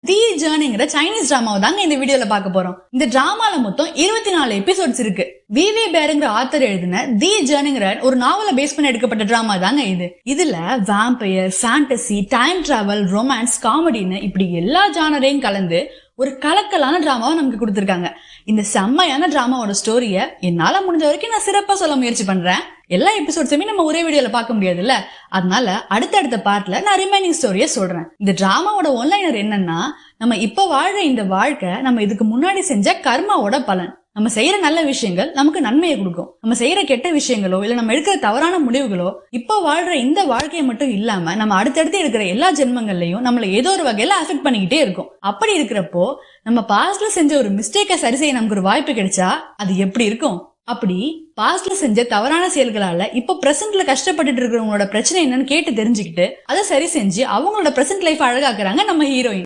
தி ஜர்னிங்கிற Chinese டிராமாவை தாங்க இந்த வீடியோல பார்க்க போறோம். இந்த டிராமால மொத்தம் 24 எபிசோட்ஸ் இருக்கு. விவி பேருங்கிற ஆத்தர் எழுதின தி ஜர்னிங்கிற ஒரு நாவலை பேஸ் பண்ணி எடுக்கப்பட்ட டிராமா தாங்க இது. இதுல vampire, fantasy, time travel, romance, காமெடின்னு இப்படி எல்லா ஜானரையும் கலந்து ஒரு கலக்கலான டிராமாவை நமக்கு கொடுத்திருக்காங்க. இந்த செம்மையான டிராமாவோட ஸ்டோரிய என்னால முடிஞ்ச வரைக்கும் நான் சிறப்பா சொல்ல முயற்சி பண்றேன். எல்லா எபிசோட்ஸுமே நம்ம ஒரே வீடியோல பார்க்க முடியாதுல்ல, அதனால அடுத்தடுத்த பார்ட்ல நான் ரிமைனிங் ஸ்டோரிய சொல்றேன். இந்த டிராமாவோட ஒன்லைனர் என்னன்னா, நம்ம இப்ப வாழ்ற இந்த வாழ்க்கை நம்ம இதுக்கு முன்னாடி செஞ்ச கர்மாவோட பலன். நம்ம செய்யற நல்ல விஷயங்கள் நமக்கு நன்மையை கொடுக்கும். நம்ம செய்யற கெட்ட விஷயங்களோ இல்ல நம்ம எடுக்கிற தவறான முடிவுகளோ இப்ப வாழ்ற இந்த வாழ்க்கையை மட்டும் இல்லாம நம்ம அடுத்தடுத்து இருக்கிற எல்லா ஜென்மங்கள்லயும் நம்மள ஏதோ ஒரு வகையில அஃபெக்ட் பண்ணிக்கிட்டே இருக்கும். அப்படி இருக்கிறப்போ நம்ம பாஸ்ட்ல செஞ்ச ஒரு மிஸ்டேக்கை சரி செய்ய நமக்கு ஒரு வாய்ப்பு கிடைச்சா அது எப்படி இருக்கும்? அப்படி பாஸ்ட்ல செஞ்ச தவறான செயல்களால இப்ப பிரசன்ட்ல கஷ்டப்பட்டுட்டு இருக்கிறவங்களோட பிரச்சனை என்னன்னு கேட்டு தெரிஞ்சுக்கிட்டு அதை சரி செஞ்சு அவங்களோட பிரசன்ட் லைஃப் அழகாக்குறாங்க நம்ம ஹீரோயின்.